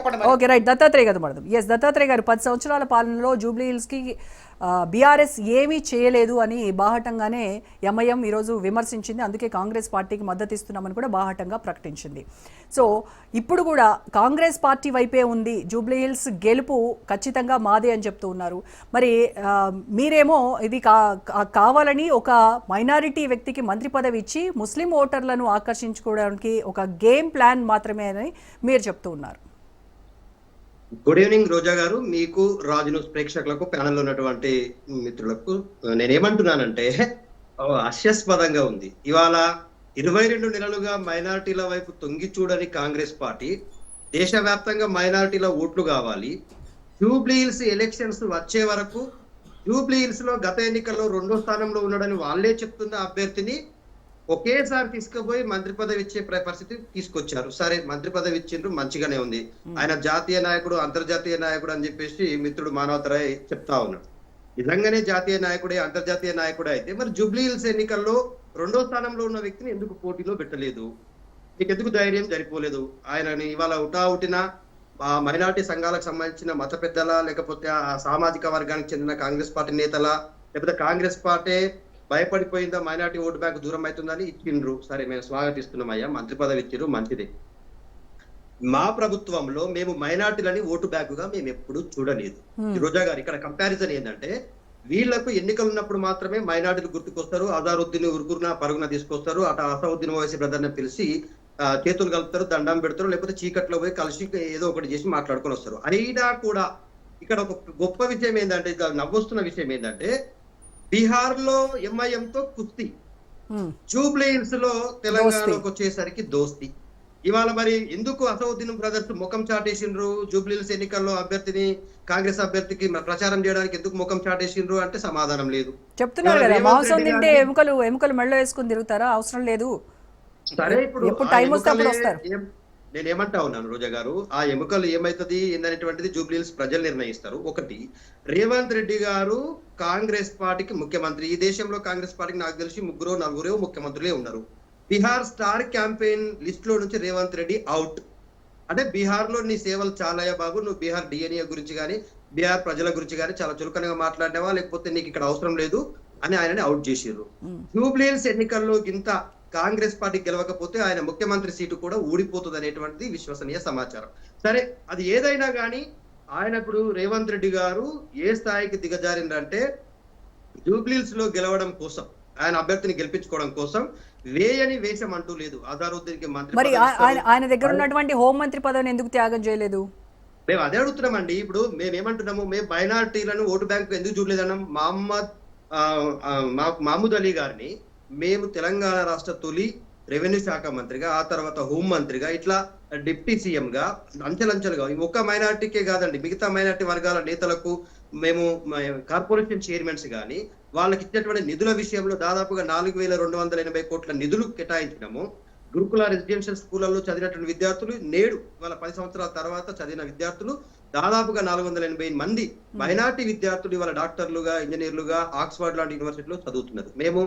చెప్పండి. Okay, right. Dattatreya గారు మాట్లాడదాం. ఎస్, దత్తాత్రేయ గారు, 10 సంవత్సరాల పాలనలో జూబ్లీ హిల్స్కి బీఆర్ఎస్ ఏమీ చేయలేదు అని బాహటంగానే ఎంఐఎం ఈరోజు విమర్శించింది. అందుకే కాంగ్రెస్ పార్టీకి మద్దతు ఇస్తున్నామని కూడా బాహటంగా ప్రకటించింది. సో ఇప్పుడు కూడా కాంగ్రెస్ పార్టీ వైపే ఉంది, జూబ్లీ హిల్స్ గెలుపు ఖచ్చితంగా మాదే అని చెప్తూ ఉన్నారు. మరి మీరేమో ఇది కావాలని ఒక మైనారిటీ వ్యక్తికి మంత్రి పదవి ఇచ్చి ముస్లిం ఓటర్లను ఆకర్షించుకోవడానికి ఒక గేమ్ ప్లాన్ మాత్రమే అని మీరు చెప్తూ ఉన్నారు. గుడ్ ఈవినింగ్ రోజా గారు, మీకు రాజు న్యూస్ ప్రేక్షకులకు ప్యానెల్లో ఉన్నటువంటి మిత్రులకు నేనేమంటున్నానంటే హాస్యాస్పదంగా ఉంది. ఇవాళ 22 నెలలుగా మైనారిటీల వైపు తొంగి చూడని కాంగ్రెస్ పార్టీ దేశవ్యాప్తంగా మైనారిటీల ఓట్లు కావాలి, జూబ్లీ హిల్స్ ఎలక్షన్స్ వచ్చే వరకు జూబ్లీ హిల్స్ లో గత ఎన్నికల్లో 2వ స్థానంలో ఉన్నాడని వాళ్ళే చెప్తున్న అభ్యర్థిని ఒకేసారి తీసుకుపోయి మంత్రి పదవి ఇచ్చే పరిస్థితి తీసుకొచ్చారు. సరే, మంత్రి పదవి ఇచ్చిండ్రు, మంచిగానే ఉంది. ఆయన జాతీయ నాయకుడు, అంతర్జాతీయ నాయకుడు అని చెప్పేసి మిత్రుడు మానవతరాయ్ చెప్తా ఉన్నాడు. నిజంగానే జాతీయ నాయకుడే, అంతర్జాతీయ నాయకుడే అయితే మరి జూబ్లీ హిల్స్ ఎన్నికల్లో 2వ స్థానంలో ఉన్న వ్యక్తిని ఎందుకు పోటీలో పెట్టలేదు? మీకు ఎందుకు ధైర్యం సరిపోలేదు? ఆయనని ఇవాళ ఉటావుటిన మైనారిటీ సంఘాలకు సంబంధించిన మత పెద్దల, లేకపోతే ఆ సామాజిక వర్గానికి చెందిన కాంగ్రెస్ పార్టీ నేతల, లేకపోతే కాంగ్రెస్ పార్టీ భయపడిపోయిందా మైనార్టీ ఓటు బ్యాంక్ దూరం అవుతుందని ఇచ్చిండ్రు. సరే, మేము స్వాగతిస్తున్నామయ్యా, మంత్రి పదవి ఇచ్చిండ్రు, మంచిది. మా ప్రభుత్వంలో మేము మైనార్టీలని ఓటు బ్యాంకుగా మేము ఎప్పుడు చూడలేదు. రోజా గారు, ఇక్కడ కంపారిజన్ ఏంటంటే వీళ్లకు ఎన్నికలు ఉన్నప్పుడు మాత్రమే మైనార్టీలు గుర్తుకొస్తారు, అజారుద్దీన్ ఉరుగురున పరుగున తీసుకొస్తారు, అటు అసౌద్దీన్ ఓవైసీ బ్రదర్ని పిలిచి చేతులు కలుపుతారు, దండం పెడతారు, లేకపోతే చీకట్లో పోయి కలిసి ఏదో ఒకటి చేసి మాట్లాడుకొని వస్తారు. అయినా కూడా ఇక్కడ ఒక గొప్ప విషయం ఏంటంటే, నవ్వొస్తున్న విషయం ఏంటంటే బీహార్ లో ఎంఐఎం తో కుస్తీ, జూబ్లీ హిల్స్ లో తెలంగాణలోకి వచ్చేసరికి దోస్తి. ఇవాళ మరి ఎందుకు అసౌద్దీన్ బ్రదర్స్ ముఖం చాటేసిండ్రు? జూబ్లీ హిల్స్ ఎన్నికల్లో అభ్యర్థిని, కాంగ్రెస్ అభ్యర్థికి ప్రచారం చేయడానికి ఎందుకు ముఖం చాటేసిండ్రు అంటే సమాధానం లేదు. చెప్తున్నారు కదా, మాంసం తింటే ఎముకలు మెళ్ళ వేసుకుని తిరుగుతారా? అవసరం లేదు. సరే, ఇప్పుడు టైం వస్తే అప్పుడు వస్తారు. నేనేమంటా ఉన్నాను రోజా గారు, ఆ ఎముకలు ఏమైతుంది ఏందనేటువంటిది జూబ్లీ హిల్స్ ప్రజలు నిర్ణయిస్తారు. ఒకటి, రేవంత్ రెడ్డి గారు కాంగ్రెస్ పార్టీకి ముఖ్యమంత్రి. ఈ దేశంలో కాంగ్రెస్ పార్టీకి నాకు తెలిసి 3-4 ముఖ్యమంత్రులే ఉన్నారు. బీహార్ స్టార్ క్యాంపెయిన్ లిస్ట్ లో నుంచి రేవంత్ రెడ్డి అవుట్. అంటే బీహార్ లో నీ సేవలు చాలాయా బాబు, నువ్వు బీహార్ డిఎన్ఏ గురించి కానీ బీహార్ ప్రజల గురించి కానీ చాలా చులకనగా మాట్లాడినావా, లేకపోతే నీకు ఇక్కడ అవసరం లేదు అని ఆయనని అవుట్ చేసారు. జూబ్లీ హిల్స్ ఎన్నికల్లో ఇంత కాంగ్రెస్ పార్టీ గెలవకపోతే ఆయన ముఖ్యమంత్రి సీటు కూడా ఊడిపోతుంది అనేటువంటిది విశ్వసనీయ సమాచారం. సరే, అది ఏదైనా కానీ ఆయన ఇప్పుడు రేవంత్ రెడ్డి గారు ఏ స్థాయికి దిగజారిందంటే జూబ్లీ హిల్స్ లో గెలవడం కోసం, ఆయన అభ్యర్థిని గెలిపించుకోవడం కోసం వేయని వేషం అంటూ లేదు. అజారుద్దీన్కి మంత్రి, మరి ఆయన దగ్గర ఉన్నటువంటి హోంమంత్రి పదవిని ఎందుకు త్యాగం చేయలేదు? మేము అదే అడుగుతున్నామండి. ఇప్పుడు మేమేమంటున్నాము, మేము మైనారిటీలను ఓటు బ్యాంకు ఎందుకు చూడలేదన్నాం? మహమూద్ అలీ గారిని మేము తెలంగాణ రాష్ట్ర తొలి రెవెన్యూ శాఖ మంత్రిగా, ఆ తర్వాత హోం మంత్రిగా, ఇట్లా డిప్యూటీ సీఎం గా అంచెలంచెలుగా ఒక్క మైనార్టీకే కాదండి, మిగతా మైనార్టీ వర్గాల నేతలకు మేము కార్పొరేషన్ చైర్మన్స్ కానీ వాళ్ళకి ఇచ్చేటువంటి నిధుల విషయంలో దాదాపుగా 4,280 కోట్ల నిధులు కేటాయించినాము. గురుకుల రెసిడెన్షియల్ స్కూళ్లలో చదివినటువంటి విద్యార్థులు నేడు వాళ్ళ 10 సంవత్సరాల తర్వాత చదివిన విద్యార్థులు దాదాపుగా 480 మంది మైనార్టీ విద్యార్థులు ఇవాళ డాక్టర్లుగా, ఇంజనీర్లుగా ఆక్స్ఫర్డ్ లాంటి యూనివర్సిటీలో చదువుతున్నారు. మేము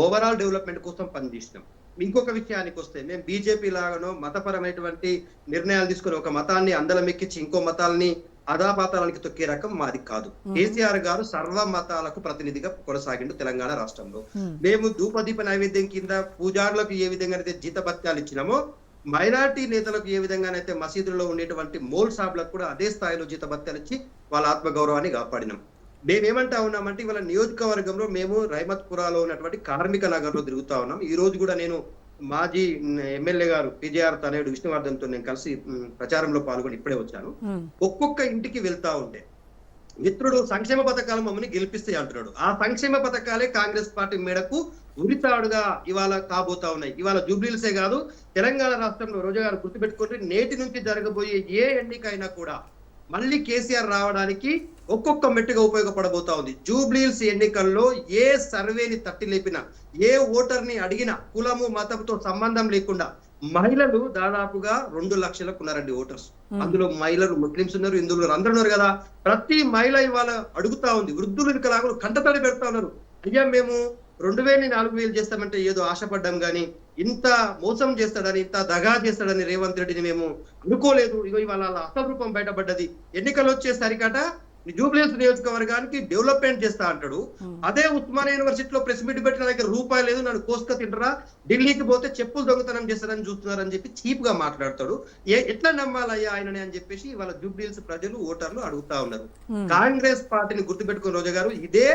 ఓవరాల్ డెవలప్మెంట్ కోసం పనిచేసినాం. ఇంకొక విషయానికి వస్తే, మేము బీజేపీ లాగానో మతపరమైనటువంటి నిర్ణయాలు తీసుకుని ఒక మతాన్ని అందలం ఎక్కించి ఇంకో మతాలని అధాపాతాలకి తొక్కే రకం మాది కాదు. కేసీఆర్ గారు సర్వ మతాలకు ప్రతినిధిగా కొనసాగిండు తెలంగాణ రాష్ట్రంలో. మేము ధూపదీప నైవేద్యం కింద పూజారులకు ఏ విధంగానైతే జీతభత్యాలు ఇచ్చినామో, మైనార్టీ నేతలకు ఏ విధంగానైతే మసీదుల్లో ఉండేటువంటి మోల్ సాబ్లకు కూడా అదే స్థాయిలో జీతభత్యాలు ఇచ్చి వాళ్ళ ఆత్మగౌరవాన్ని కాపాడినాం. మేమేమంటా ఉన్నామంటే ఇవాళ నియోజకవర్గంలో మేము రైమత్పురాలో ఉన్నటువంటి కార్మిక నగర్ లో తిరుగుతా ఉన్నాం. ఈ రోజు కూడా నేను మాజీ ఎమ్మెల్యే గారు పిజేఆర్ తనయుడు విష్ణువర్ధన్ తో నేను కలిసి ప్రచారంలో పాల్గొని ఇప్పుడే వచ్చాను. ఒక్కొక్క ఇంటికి వెళ్తా ఉంటే మిత్రుడు సంక్షేమ పథకాలు మమ్మల్ని గెలిపిస్తాయి అంటున్నాడు. ఆ సంక్షేమ పథకాలే కాంగ్రెస్ పార్టీ మేడకు ఉరితాడుగా ఇవాళ కాబోతా ఉన్నాయి. ఇవాళ జూబ్లీ హిల్సే కాదు, తెలంగాణ రాష్ట్రంలో రోజా గారు గుర్తుపెట్టుకుంటే నేటి నుంచి జరగబోయే ఏ ఎన్నికైనా కూడా మళ్ళీ కేసీఆర్ రావడానికి ఒక్కొక్క మెట్టుగా ఉపయోగపడబోతా ఉంది. జూబ్లీ హిల్స్ ఎన్నికల్లో ఏ సర్వేని తట్టి లేపినా, ఏ ఓటర్ని అడిగినా కులము మతంతో సంబంధం లేకుండా మహిళలు దాదాపుగా 2 లక్షలకు ఉన్నారండి ఓటర్స్. అందులో మహిళలు ముస్లింస్ ఉన్నారు, హిందువులు అందరూ ఉన్నారు కదా. ప్రతి మహిళ ఇవాళ అడుగుతా ఉంది. వృద్ధులు వికలాంగులు కంటతడి పెడతా ఉన్నారు. అయ్యా మేము 2,000ని 4,000 చేస్తామంటే ఏదో ఆశపడ్డాం కానీ ఇంత మోసం చేస్తాడని, ఇంత దగా చేస్తాడని రేవంత్ రెడ్డిని మేము అనుకోలేదు. ఇగో ఇవాళ అసలు రూపం బయటపడ్డది. ఎన్నికలు వచ్చేసరికట జూబ్లీహిల్స్ నియోజకవర్గానికి డెవలప్మెంట్ చేస్తా అంటాడు. అదే ఉస్మానియా యూనివర్సిటీలో ప్రెస్ మీట్ పెట్టిన దగ్గర రూపాయి లేదు, నన్ను కోసుక తింటారా, ఢిల్లీకి పోతే చెప్పులు దొంగతనం చేస్తారని చూస్తున్నారని చెప్పి చీప్ గా మాట్లాడతాడు. ఎట్లా నమ్మాలయ్యా ఆయనని అని చెప్పేసి వాళ్ళ జూబ్లీహిల్స్ ప్రజలు ఓటర్లు అడుగుతా ఉన్నారు. కాంగ్రెస్ పార్టీని గుర్తుపెట్టుకుని రోజా గారు, ఇదే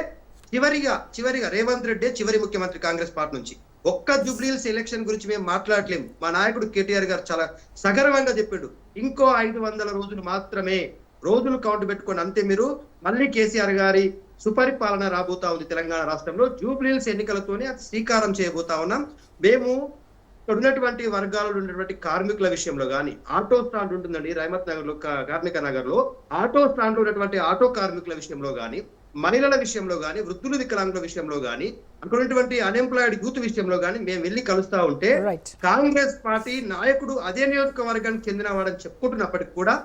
చివరిగా రేవంత్ రెడ్డి చివరి ముఖ్యమంత్రి కాంగ్రెస్ పార్టీ నుంచి. ఒక్క జూబ్లీహిల్స్ ఎలక్షన్ గురించి మేము మాట్లాడలేము. మా నాయకుడు కేటీఆర్ గారు చాలా సగర్వంగా చెప్పాడు, ఇంకో 500 రోజులు మాత్రమే, రోజులు కౌంట్ పెట్టుకోండి అంతే, మీరు మళ్ళీ కేసీఆర్ గారి సుపరిపాలన రాబోతా ఉంది తెలంగాణ రాష్ట్రంలో. జూబ్లీహిల్స్ ఎన్నికలతోనే అది శ్రీకారం చేయబోతా ఉన్నాం. మేము ఇక్కడ ఉన్నటువంటి వర్గాలలో ఉన్నటువంటి కార్మికుల విషయంలో కానీ, ఆటో స్టాండ్ ఉంటుందండి రహమత్ నగర్ లో, కార్మిక నగర్ లో ఆటో స్టాండ్ లో ఉన్నటువంటి ఆటో కార్మికుల విషయంలో కానీ, మహిళల విషయంలో కానీ, వృద్ధులు వికలాంగుల విషయంలో కానీ, అక్కడ ఉన్నటువంటి అన్ఎంప్లాయిడ్ యూత్ విషయంలో కానీ మేము వెళ్ళి కలుస్తా ఉంటే కాంగ్రెస్ పార్టీ నాయకుడు అదే నియోజకవర్గానికి చెందిన వాడని చెప్పుకుంటున్నప్పటికీ కూడా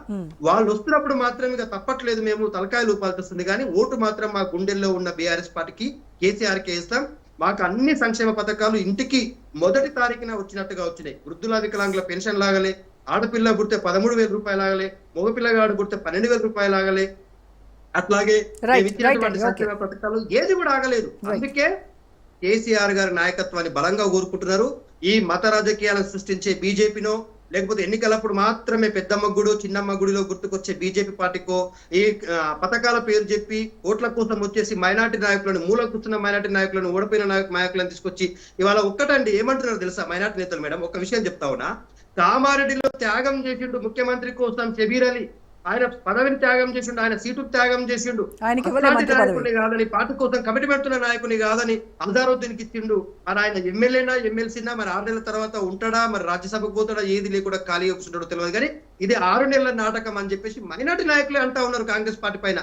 వాళ్ళు వస్తున్నప్పుడు మాత్రం ఇక తప్పట్లేదు, మేము తలకాయలు ఊపాల్సి వస్తుంది, కానీ ఓటు మాత్రం మా గుండెల్లో ఉన్న బీఆర్ఎస్ పార్టీకి, కేసీఆర్ కే ఇస్తాం. మాకు అన్ని సంక్షేమ పథకాలు ఇంటికి మొదటి తారీఖున వచ్చినట్టుగా వచ్చినాయి. వృద్ధుల వికలాంగుల పెన్షన్ లాగలే, ఆడపిల్ల పుడితే 13,000 రూపాయలు లాగలే, మగపిల్లగాడు పుడితే 12,000 రూపాయలు లాగలే, అట్లాగే ఇచ్చినటువంటి సంక్షేమ పథకాలు ఏది కూడా ఆగలేదు. అందుకే కేసీఆర్ గారి నాయకత్వాన్ని బలంగా కోరుకుంటున్నారు. ఈ మత రాజకీయాలను సృష్టించే బీజేపీనో, లేకపోతే ఎన్నికలప్పుడు మాత్రమే పెద్దమ్మ గుడి చిన్నమ్మ గుడిలో గుర్తుకొచ్చే బీజేపీ పార్టీకో, ఈ పథకాల పేరు చెప్పి ఓట్ల కోసం వచ్చేసి మైనార్టీ నాయకులను, మూల కూర్చున్న మైనార్టీ నాయకులను, ఓడిపోయిన నాయకులను తీసుకొచ్చి ఇవాళ ఒక్కటండి ఏమంటున్నారు తెలుసా మైనార్టీ నేతలు? మేడం ఒక విషయం చెప్తా ఉన్నా, కామారెడ్డిలో త్యాగం చేసిండు ముఖ్యమంత్రి కోసం షబీర్ అలీ, ఆయన పదవిని త్యాగం చేసిండు, ఆయన సీటు త్యాగం చేసిండు, నాయకుని కాదని, పార్టీ కోసం కమిట్మెంట్ ఉన్న నాయకుని కాదని అజారుద్దీన్కి ఇచ్చిండు. మరి ఆయన ఎమ్మెల్యేనా ఎమ్మెల్సీనా, మరి 6 నెలల తర్వాత ఉంటాడా, మరి రాజ్యసభకు పోతాడా, ఏది లేకుండా ఖాళీ కూర్చుంటాడో తెలియదు. కానీ ఇది 6 నెలల నాటకం అని చెప్పేసి మైనార్టీ నాయకులే అంటా ఉన్నారు కాంగ్రెస్ పార్టీ పైన.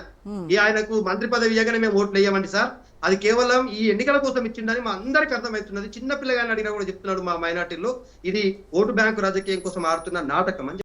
ఈ ఆయనకు మంత్రి పదవి ఇవ్వగానే మేము ఓట్లు వేయమండి సార్, అది కేవలం ఈ ఎన్నికల కోసం ఇచ్చిండని మా అందరికి అర్థమవుతున్నది. చిన్న పిల్లగాని అడిగినా కూడా చెప్తున్నాడు మా మైనార్టీలో, ఇది ఓటు బ్యాంకు రాజకీయం కోసం ఆడుతున్న నాటకం అని.